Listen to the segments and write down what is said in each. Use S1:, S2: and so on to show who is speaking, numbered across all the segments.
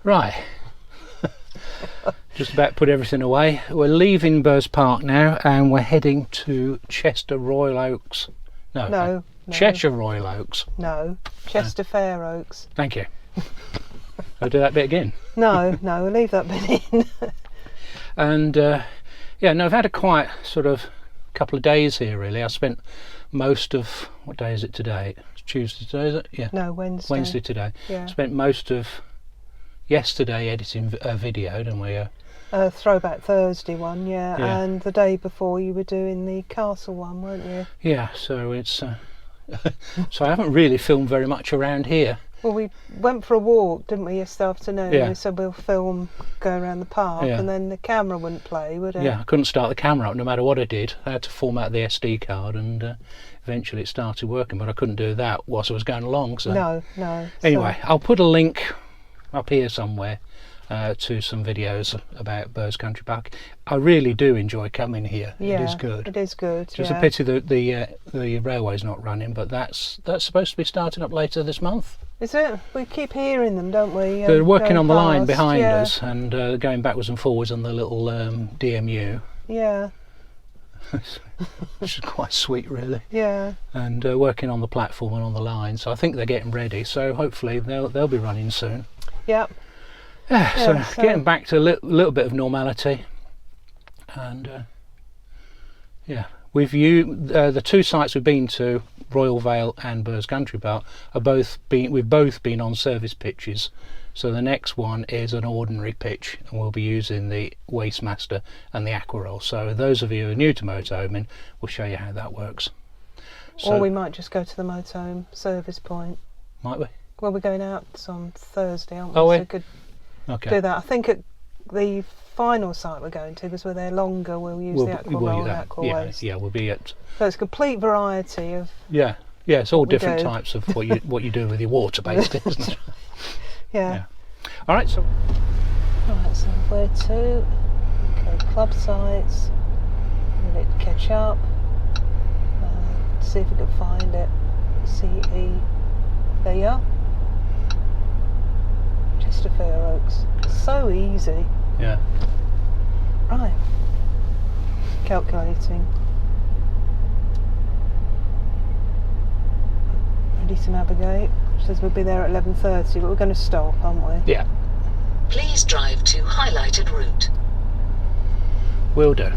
S1: Right. Just about put everything away. We're leaving Burrs Park now and we're heading to Chester Royal Oaks. No. Cheshire Royal Oaks.
S2: No, Chester Fairoaks.
S1: Thank you. I'll do that bit again.
S2: No, we'll leave that bit in.
S1: And yeah, no, I've had a quiet sort of couple of days here really. I spent most of, what day is it today? It's Tuesday today, is it? Yeah.
S2: No, Wednesday.
S1: Wednesday today.
S2: Yeah.
S1: Spent most of yesterday editing a video, didn't we?
S2: Throwback Thursday one, yeah, and the day before you were doing the castle one, weren't you?
S1: Yeah, so it's so I haven't really filmed very much around here.
S2: Well, we went for a walk, didn't we, yesterday afternoon?
S1: Yeah.
S2: We said we'll film going around the park,
S1: Yeah.
S2: and then the camera wouldn't play, would it?
S1: Yeah, I couldn't start the camera up no matter what I did. I had to format the SD card, and eventually it started working, but I couldn't do that whilst I was going along. So
S2: No.
S1: anyway, I'll put a link up here somewhere to some videos about Burrs Country Park. I really do enjoy coming here.
S2: Yeah,
S1: it is good.
S2: It is good.
S1: Just a pity that the railway's not running, but that's supposed to be starting up later this month.
S2: Is it? We keep hearing them, don't we?
S1: They're working on the line
S2: past,
S1: behind
S2: yeah.
S1: us and going backwards and forwards on the little DMU.
S2: Yeah.
S1: Which is quite sweet, really.
S2: Yeah.
S1: And working on the platform and on the line, so I think they're getting ready. So hopefully they'll be running soon.
S2: Yep.
S1: Yeah, so getting back to a little bit of normality, and yeah, we've the two sites we've been to, Royal Vale and Burrs Country Park, we've both been on service pitches. So the next one is an ordinary pitch, and we'll be using the Wastemaster and the Aquaroll. So those of you who are new to motorhoming, we'll show you how that works. So,
S2: or we might just go to the motorhome service point.
S1: Might we?
S2: Well, we're going out on Thursday, aren't we?
S1: Oh,
S2: so we could do that. I think at the final site we're going to, because we're there longer, we'll use the Aquaroll and Aqua Waste.
S1: Yeah, we'll be at.
S2: So it's a complete variety of.
S1: Yeah, it's all different types of what you do with your water-based, isn't it?
S2: Yeah.
S1: All right, so
S2: where to? Okay, club sites. Let it catch up. See if we can find it. CE. There you are. Chester Fairoaks. So easy.
S1: Yeah.
S2: Right. Calculating. Ready to navigate. Says we'll be there at 11:30, but we're going to stop, aren't we?
S1: Yeah.
S3: Please drive to highlighted route.
S1: Will do. I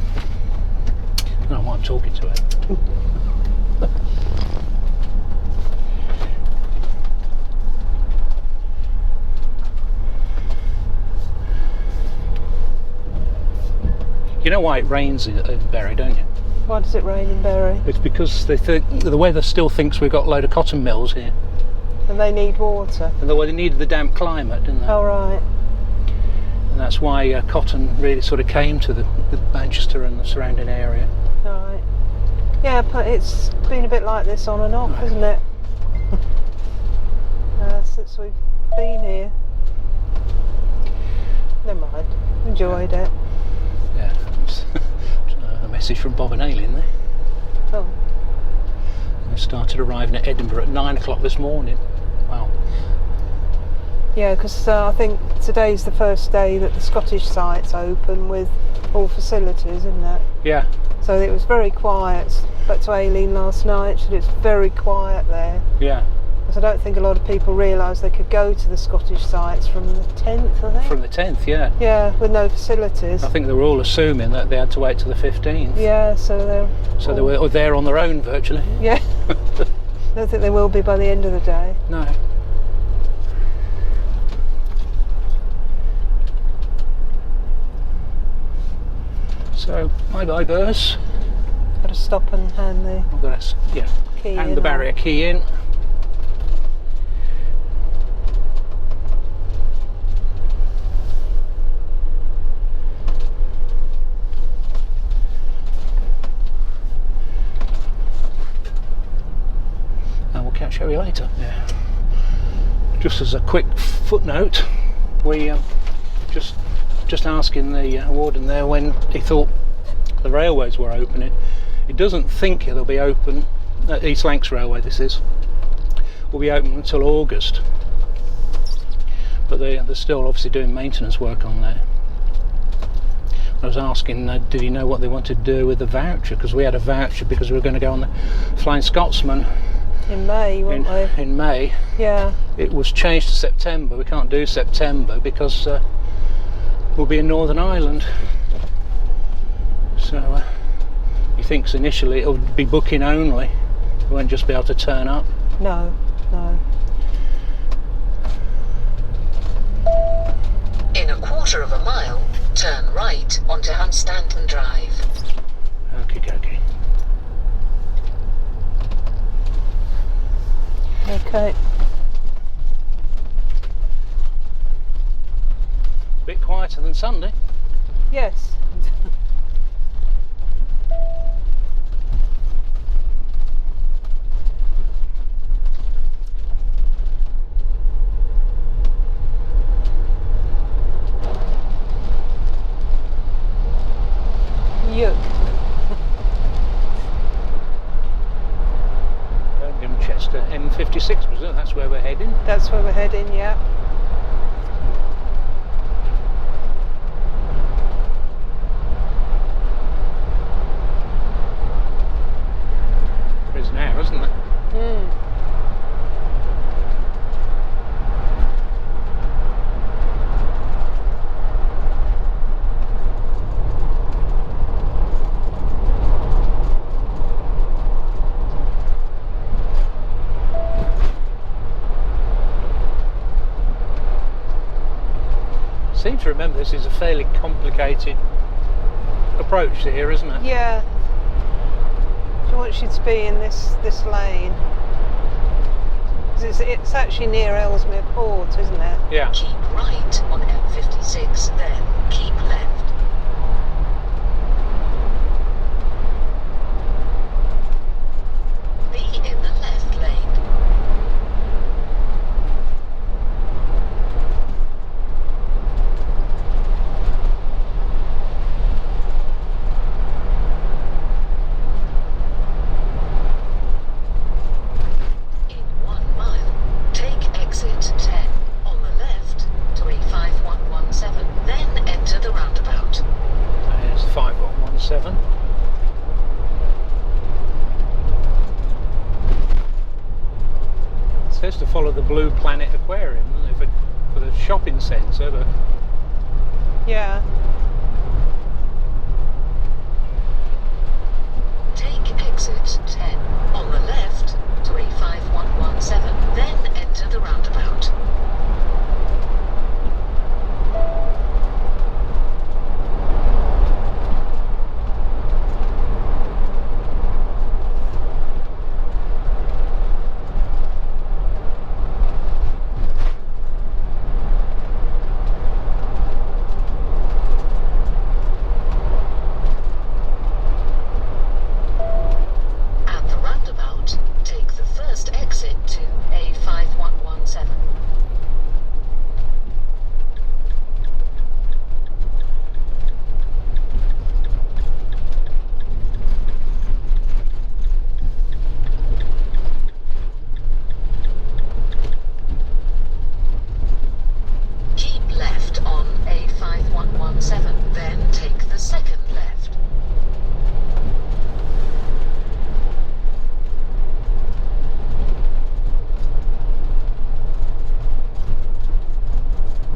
S1: don't know why I'm talking to it. You know why it rains in Bury, don't you?
S2: Why does it rain in Bury?
S1: It's because they think the weather still thinks we've got a load of cotton mills here.
S2: And they need water.
S1: And they needed the damp climate, didn't they?
S2: Oh, right.
S1: And that's why cotton really sort of came to the Manchester and the surrounding area.
S2: Right. Yeah, but it's been a bit like this on and off, hasn't it? Since we've been here. Never mind. Enjoyed it.
S1: Yeah. A message from Bob and Aileen there.
S2: Oh.
S1: We started arriving at Edinburgh at 9 o'clock this morning. Wow.
S2: Yeah, because I think today's the first day that the Scottish site's open with all facilities, isn't it?
S1: Yeah.
S2: So it was very quiet. Spoke to Aileen last night, she said it's very quiet there.
S1: Yeah.
S2: Because I don't think a lot of people realise they could go to the Scottish sites from the 10th, I think.
S1: From the 10th, yeah.
S2: Yeah, with no facilities.
S1: I think they were all assuming that they had to wait till the 15th.
S2: Yeah, so
S1: they were there on their own virtually.
S2: Yeah. I don't think they will be by the end of the day.
S1: No. So, bye Burrs.
S2: Got to stop and hand the
S1: I've got to,
S2: key
S1: hand
S2: in
S1: the barrier key in. And we'll catch you later. Yeah. Just as a quick footnote, we just asking the warden there when he thought the railways were opening. He doesn't think they'll be open. East Lancs Railway, this is, will be open until August. but they're still obviously doing maintenance work on there. I was asking, did he know what they wanted to do with the voucher? Because we had a voucher because we were going to go on the Flying Scotsman
S2: In May, weren't we?
S1: in May.
S2: Yeah.
S1: It was changed to September. We can't do September because we'll be in Northern Ireland. So he thinks initially it'll be booking only. We won't just be able to turn up.
S2: No, no.
S3: In a quarter of a mile, turn right onto Hunstanton Drive.
S1: Okie dokie.
S2: Okay.
S1: Bit quieter than Sunday.
S2: Yes. Yuck.
S1: Birmingham, Chester, M56 was it? That's where we're heading.
S2: That's where we're heading, yeah.
S1: There is now, isn't there? I seem to remember this is a fairly complicated approach here, isn't it?
S2: Yeah. She wants you to be in this lane. 'Cause it's actually near Ellesmere Port, isn't it?
S1: Yeah.
S3: Keep right on M56, then keep left. Be in the left lane. In 1 mile, take exit 10 on the left to A5117, then enter the roundabout.
S1: There's 5117. It says to follow the Blue Planet Aquarium, doesn't it, for the shopping centre, but
S2: Yeah.
S3: Take exit 10 on the left to A5117, then enter the roundabout. At the roundabout, take the first exit to A5117. Keep left on A5117, then take the second left.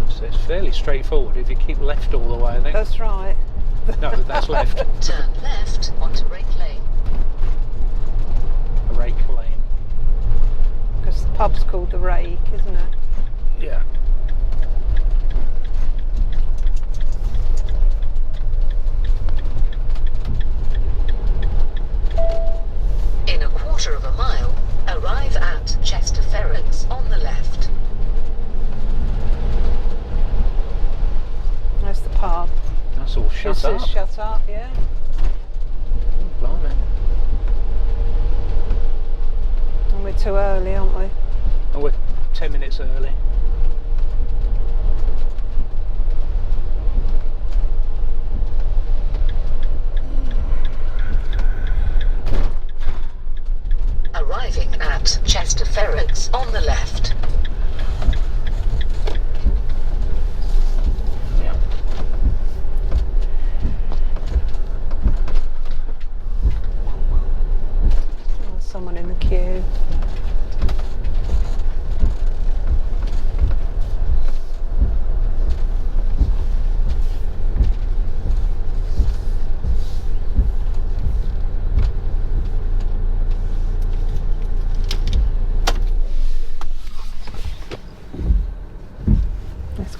S1: so it's fairly straightforward if you keep left all the way, I think.
S2: That's right.
S1: No, that's left.
S3: Turn left onto Rake Lane.
S1: Rake Lane.
S2: Because the pub's called the Rake, isn't it?
S1: Yeah.
S3: In a quarter of a mile, arrive at Chester Fairoaks on the left.
S2: That's the pub.
S1: That's all shut
S2: This
S1: up.
S2: is shut up, yeah.
S1: Blimey.
S2: And we're too early, aren't we?
S1: Oh, we're 10 minutes early.
S3: Arriving at Chester Fairoaks on the left.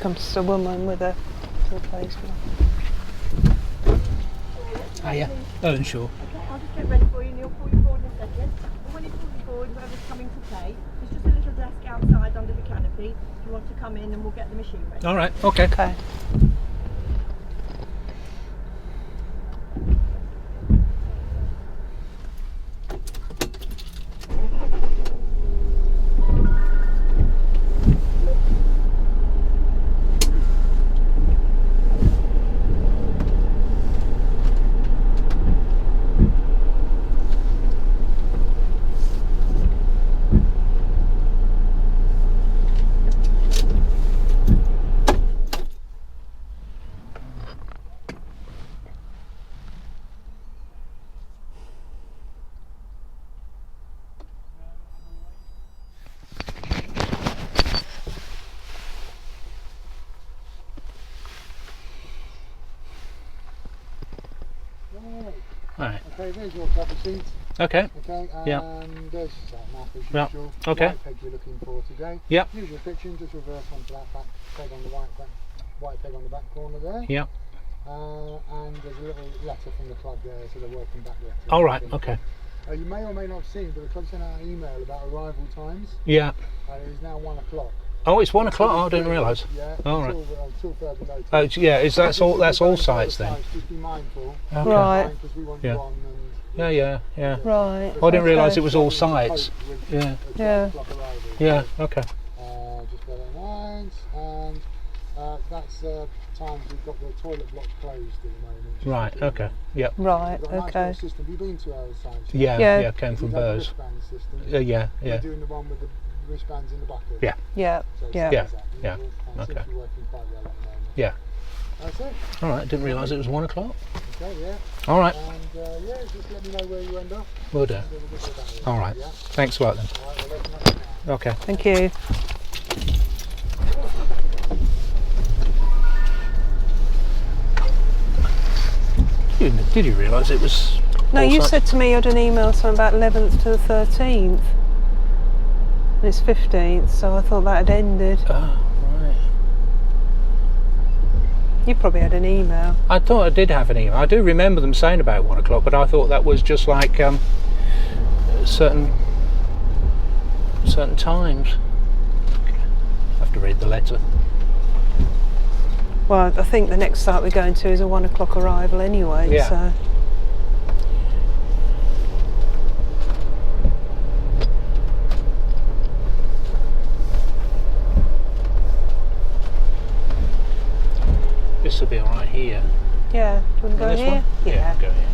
S2: comes a woman with a replacement.
S1: Ah, yeah. Oh, sure.
S4: Okay, I'll just get ready for you and he'll pull you forward in a second. And when he pulls you forward, whoever's coming to pay, there's just a little desk outside under the canopy. If you want to come in and we'll get the machine ready.
S1: All right. Okay.
S2: Okay.
S1: All right.
S5: Okay, there's your cover seats.
S1: Okay.
S5: Okay, and
S1: Yeah.
S5: there's your sat nav as
S1: Yeah.
S5: usual.
S1: Okay.
S5: White peg you're looking for today.
S1: Yep.
S5: Usual fiction, just reverse onto that back peg on the white peg on the back corner there.
S1: Yeah.
S5: And there's a little letter from the club there, so the welcome back letter.
S1: All right. Okay.
S5: You may or may not have seen, but the club sent out an email about arrival times.
S1: Yeah.
S5: It is now 1 o'clock.
S1: Oh, it's 1 o'clock. Oh, I didn't realise.
S5: Yeah.
S1: All right.
S5: Until further notice.
S1: Oh, yeah. Is that's all? That's all sites then?
S5: Just be mindful.
S1: Okay.
S2: Right.
S5: Because we want
S1: Yeah.
S5: you on and
S1: Yeah.
S2: Right.
S1: I didn't realise
S2: okay.
S1: it was all sites. Yeah.
S2: Yeah.
S1: Yeah. Okay.
S5: Just bear that in mind, and that's times we've got the toilet block closed at the moment. just
S1: Right.
S5: to do
S1: Okay.
S5: that.
S1: Yep.
S2: Right.
S5: We've got a nice
S2: Okay.
S5: little system. Have you been to our sites?
S1: Yeah.
S2: Yeah.
S1: Yeah. Came from
S5: We've got the
S1: Burrs.
S5: wristband system.
S1: Yeah.
S5: We're
S1: Yeah.
S5: doing the one with the wristbands in the bucket.
S1: Yeah.
S2: Yeah.
S5: So it's
S2: Yeah.
S1: Yeah.
S5: that.
S1: Yeah.
S5: And it
S1: Okay.
S5: seems to be working quite well at the moment.
S1: Yeah.
S5: That's it.
S1: All right. Didn't realise it was 1 o'clock.
S5: Okay, yeah.
S1: All right.
S5: And just let me know where you end up.
S1: Will do.
S5: And then we'll get you back.
S1: All right.
S5: Yeah.
S1: Thanks a lot then.
S5: All right, well, let's make it now.
S1: Okay.
S2: Thank you.
S1: Did you realise it was?
S2: No,
S1: all
S2: you
S1: sites?
S2: said to me you had an email something about 11th to the 13th. And it's 15th, so I thought that had ended.
S1: Oh, right.
S2: You probably had an email.
S1: I thought I did have an email. I do remember them saying about 1 o'clock, but I thought that was just like certain times. I have to read the letter.
S2: Well, I think the next site we're going to is a 1 o'clock arrival anyway,
S1: Yeah.
S2: so.
S1: This will be all right here.
S2: Yeah, do you want to go
S1: This
S2: here?
S1: one?
S2: Yeah.
S1: Go here.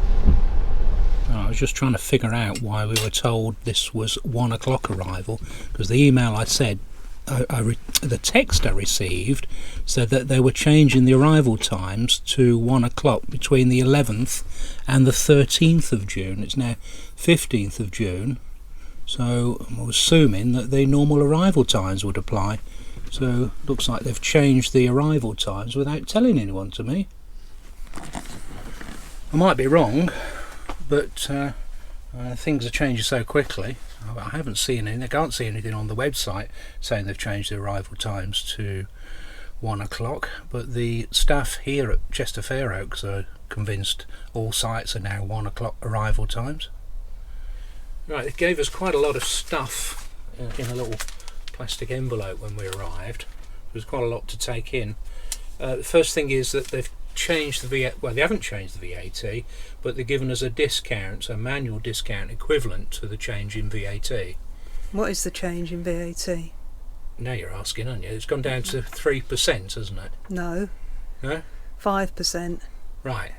S1: I was just trying to figure out why we were told this was 1 o'clock arrival, because the email I said, the text I received said that they were changing the arrival times to 1 o'clock between the 11th and the 13th of June. It's now 15th of June, so I'm assuming that the normal arrival times would apply. So looks like they've changed the arrival times without telling anyone to me. I might be wrong, but things are changing so quickly. I haven't seen anything. I can't see anything on the website saying they've changed the arrival times to 1 o'clock, but the staff here at Chester Fairoaks are convinced all sites are now 1 o'clock arrival times. Right, it gave us quite a lot of stuff in a little plastic envelope when we arrived. There was quite a lot to take in. The first thing is that they've changed the VAT. Well, they haven't changed the VAT, but they've given us a discount, a manual discount equivalent to the change in VAT.
S2: What is the change in VAT?
S1: Now you're asking, aren't you? It's gone down to 3%, hasn't it?
S2: No.
S1: No?
S2: 5%.
S1: Right.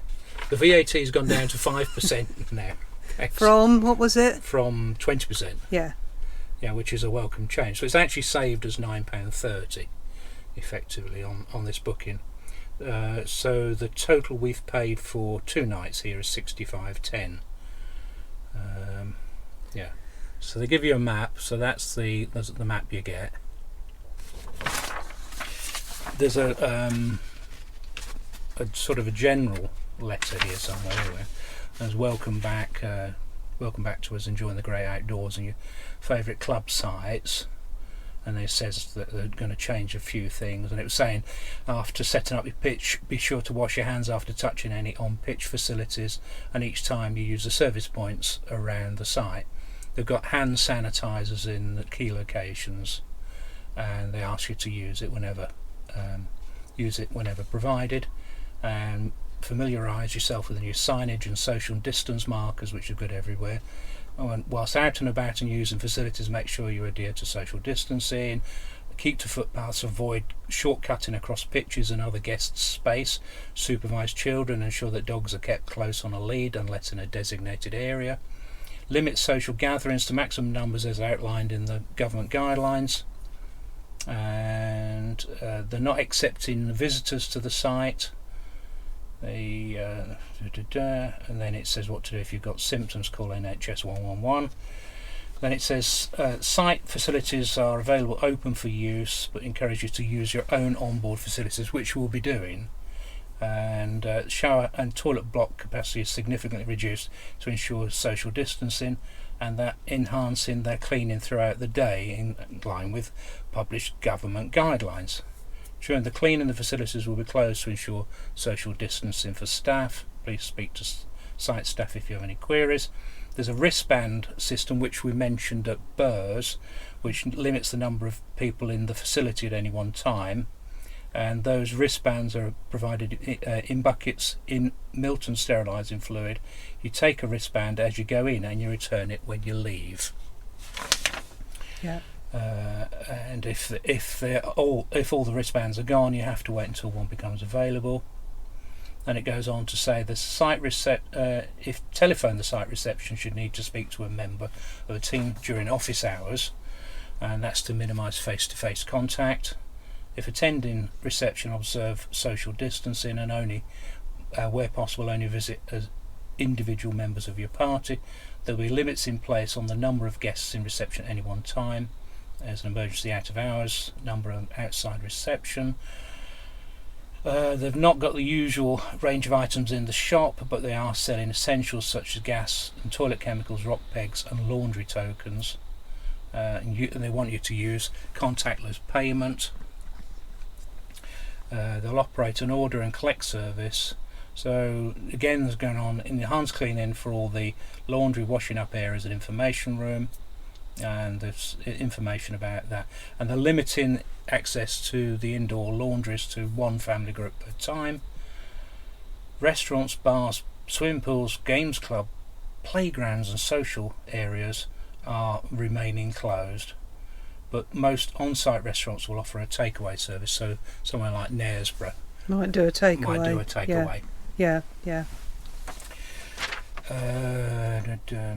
S1: The VAT's gone down to 5% now.
S2: From, what was it?
S1: From 20%.
S2: Yeah.
S1: Yeah, which is a welcome change. So it's actually saved us £9.30 effectively on this booking. So the total we've paid for 2 nights here is £65.10. Yeah. So they give you a map. So that's the map you get. There's a sort of a general letter here somewhere. Anyway, there's welcome back to us enjoying the great outdoors and your favourite club sites. and it says that they're going to change a few things, and it was saying after setting up your pitch, be sure to wash your hands after touching any on-pitch facilities, and each time you use the service points around the site. They've got hand sanitizers in the key locations, and they ask you to use it whenever provided, and familiarise yourself with the new signage and social distance markers, which are good everywhere. And whilst out and about and using facilities, make sure you adhere to social distancing, keep to footpaths, avoid shortcutting across pitches and other guests' space, supervise children, ensure that dogs are kept close on a lead unless in a designated area, limit social gatherings to maximum numbers as outlined in the government guidelines, and they're not accepting visitors to the site. And then it says what to do if you've got symptoms. Call NHS 111. Then it says site facilities are available open for use, but encourage you to use your own onboard facilities, which we'll be doing. And shower and toilet block capacity is significantly reduced to ensure social distancing, and that enhancing their cleaning throughout the day in line with published government guidelines. During the cleaning, the facilities will be closed to ensure social distancing for staff. Please speak to site staff if you have any queries. There's a wristband system which we mentioned at Burrs, which limits the number of people in the facility at any one time, and those wristbands are provided in buckets in Milton sterilising fluid. You take a wristband as you go in and you return it when you leave.
S2: Yeah.
S1: And if all the wristbands are gone, you have to wait until one becomes available. And it goes on to say the if telephone, the site reception should need to speak to a member of the team during office hours, and that's to minimise face-to-face contact. If attending reception, observe social distancing, and only where possible only visit as individual members of your party. There will be limits in place on the number of guests in reception at any one time. There's an emergency out of hours, number of outside reception. They've not got the usual range of items in the shop, but they are selling essentials such as gas and toilet chemicals, rock pegs and laundry tokens. And they want you to use contactless payment. They'll operate an order and collect service. So again, there's going on enhanced cleaning for all the laundry, washing up areas and information room, and there's information about that. And they're limiting access to the indoor laundries to one family group per time. Restaurants, bars, swimming pools, games club, playgrounds and social areas are remaining closed, but most on-site restaurants will offer a takeaway service. So somewhere like Knaresborough
S2: might do a takeaway. Yeah.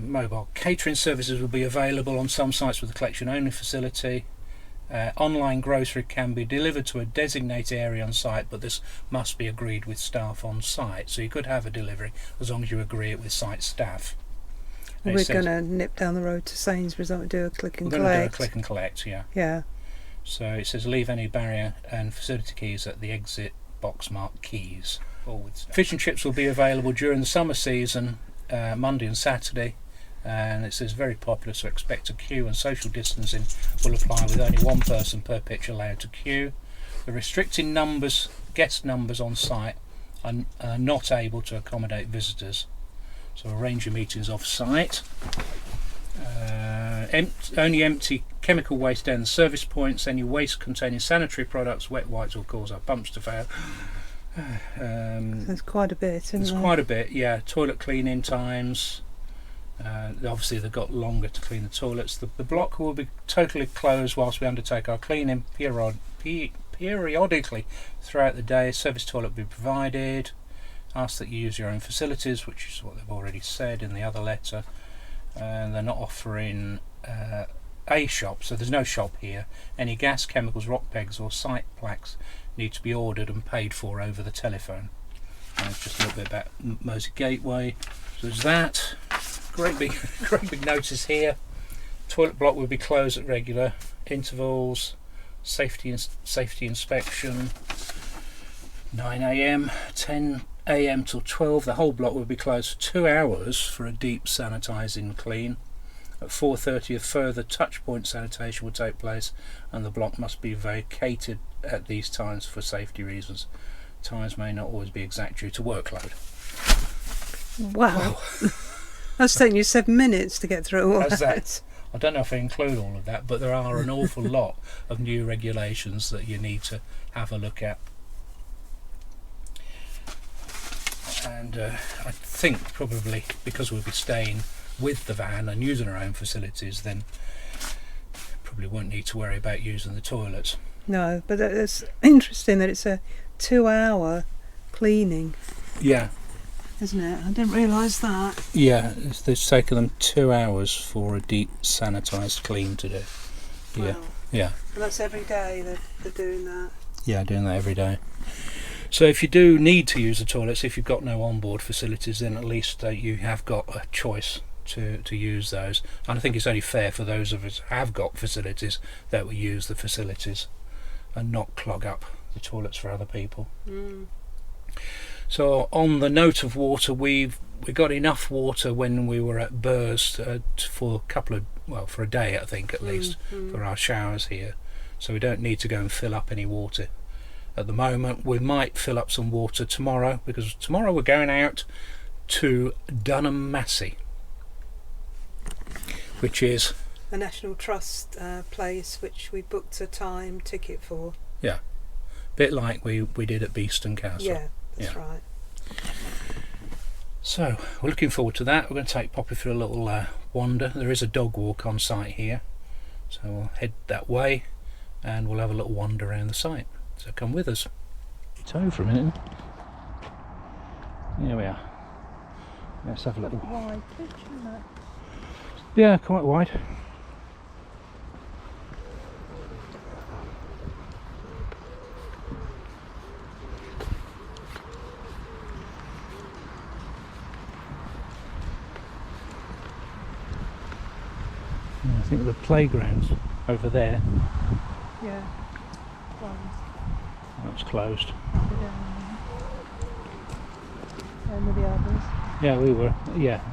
S1: Mobile catering services will be available on some sites with a collection only facility. Online grocery can be delivered to a designated area on site, but this must be agreed with staff on site. So you could have a delivery as long as you agree it with site staff.
S2: We're going to nip down the road to Sainsbury's and do a click and collect.
S1: We're going to do a click and collect, yeah.
S2: Yeah.
S1: So it says leave any barrier and facility keys at the exit box marked keys. Fish and chips will be available during the summer season, Monday and Saturday, and it says very popular, so expect a queue, and social distancing will apply with only one person per pitch allowed to queue. The restricting guest numbers on site are not able to accommodate visitors, so arrange your meetings off site. Only empty chemical waste down the service points. Any waste containing sanitary products, wet wipes will cause our pumps to fail.
S2: There's quite a bit, isn't there?
S1: There's quite a bit, yeah. Toilet cleaning times. Obviously they've got longer to clean the toilets. The block will be totally closed whilst we undertake our cleaning periodically throughout the day. Service toilet will be provided. Ask that you use your own facilities, which is what they've already said in the other letter. And they're not offering a shop, so there's no shop here. Any gas, chemicals, rock pegs or site plaques need to be ordered and paid for over the telephone. And it's just a little bit about Mosey Gateway. So there's that. Great big notice here. Toilet block will be closed at regular intervals. Safety inspection. 9 AM, 10 AM till 12. The whole block will be closed for 2 hours for a deep sanitising clean. At 4:30 a further touchpoint sanitation will take place and the block must be vacated at these times for safety reasons. Times may not always be exact due to workload.
S2: Wow. That's taking you 7 minutes to get through all
S1: How's
S2: that.
S1: that? I don't know if I include all of that, but there are an awful lot of new regulations that you need to have a look at. And I think probably because we'll be staying with the van and using our own facilities, then probably won't need to worry about using the toilets.
S2: No, but it's interesting that it's a 2-hour cleaning,
S1: Yeah,
S2: isn't it? I didn't realise that.
S1: yeah, it's taken them 2 hours for a deep sanitised clean to do. Yeah,
S2: Wow.
S1: yeah.
S2: And that's every day they're doing that.
S1: Yeah, doing that every day. So if you do need to use the toilets, if you've got no onboard facilities, then at least you have got a choice to use those. And I think it's only fair for those of us who have got facilities that we use the facilities and not clog up the toilets for other people. So on the note of water, we got enough water when we were at Burrs for for a day, I think, at least, for our showers here. So we don't need to go and fill up any water at the moment. We might fill up some water tomorrow, because tomorrow we're going out to Dunham Massey, which is
S2: A National Trust place which we booked a time ticket for.
S1: a bit like we did at Beeston Castle.
S2: Yeah, that's
S1: Yeah.
S2: right.
S1: So we're looking forward to that. We're going to take Poppy for a little wander. There is a dog walk on site here, so we'll head that way and we'll have a little wander around the site. So come with us. Toe for a minute. Here we are. Let's have a little.
S4: Wide pitch, isn't it?
S1: Yeah, quite wide. I think the playground's over there.
S4: Yeah. Closed.
S1: That's closed.
S4: And with the others.
S1: Yeah, we were,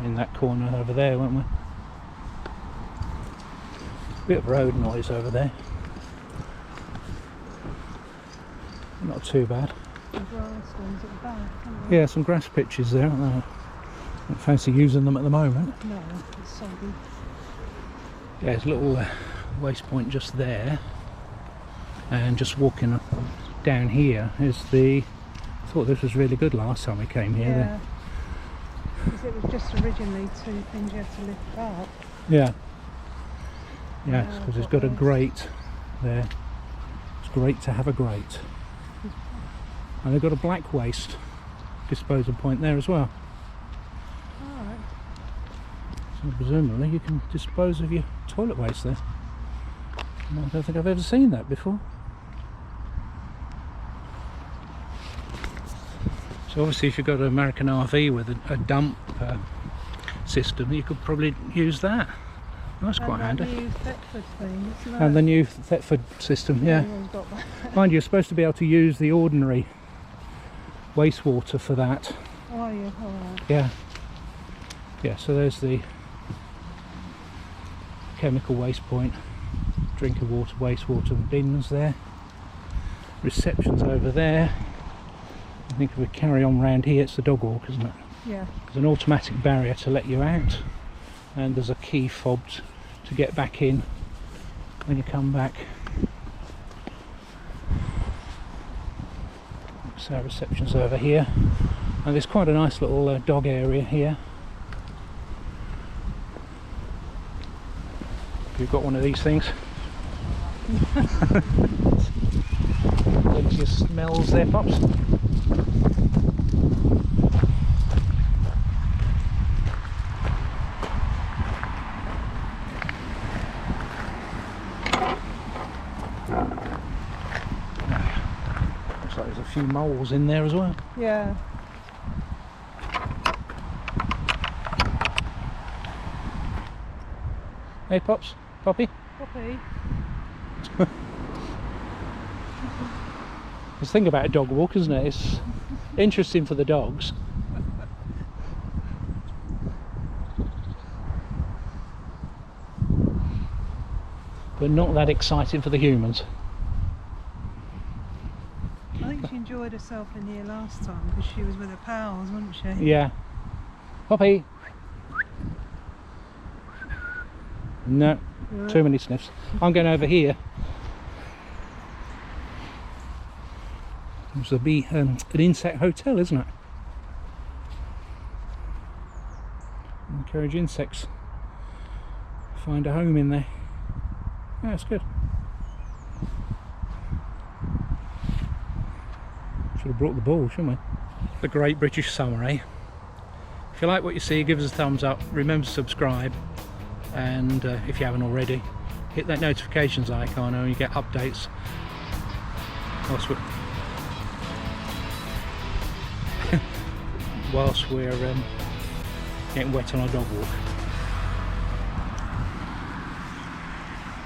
S1: in that corner over there, weren't we? Bit of road noise over there. Not too bad.
S4: The grass ones at the back, aren't they?
S1: Yeah, some grass pitches there, aren't there? Don't fancy using them at the moment.
S4: No, it's soggy.
S1: Yeah, there's a little waste point just there. And just walking down here is I thought this was really good last time we came here.
S4: Yeah. Because it was just originally 2 things you had to lift up.
S1: Yeah. Yes,
S4: Yeah,
S1: because it's got a grate there. It's great to have a grate. And they've got a black waste disposal point there as well.
S4: Alright.
S1: So presumably you can dispose of your toilet waste there. I don't think I've ever seen that before. So obviously if you've got an American RV with a dump system, you could probably use that. That's quite
S4: And that
S1: handy.
S4: new Thetford thing, isn't it?
S1: And the new Thetford system, yeah.
S4: Everyone's got that.
S1: Mind you, you're supposed to be able to use the ordinary wastewater for that.
S4: Oh, are you? Alright.
S1: Yeah. Yeah, so there's the chemical waste point, drinking water, wastewater bins there. Reception's over there. I think if we carry on round here, it's the dog walk, isn't it?
S4: Yeah.
S1: There's an automatic barrier to let you out, and there's a key fob to get back in when you come back. So reception's over here, and there's quite a nice little dog area here. If you've got one of these things. Plenty of smells there, Pops. Looks like there's a few moles in there as well.
S4: Yeah.
S1: Hey Pops, Poppy.
S4: Poppy.
S1: It's the thing about a dog walk, isn't it? It's interesting for the dogs. but not that excited for the humans.
S2: I think she enjoyed herself in here last time because she was with her pals, wasn't she?
S1: Yeah. Poppy. No,
S2: Right.
S1: too many sniffs. I'm going over here. This will be an insect hotel, isn't it? Encourage insects. Find a home in there. Yeah, that's good. Should have brought the ball, shouldn't we? The Great British Summer, eh? If you like what you see, give us a thumbs up. Remember to subscribe, and if you haven't already, hit that notifications icon and you get updates whilst we're getting wet on our dog walk.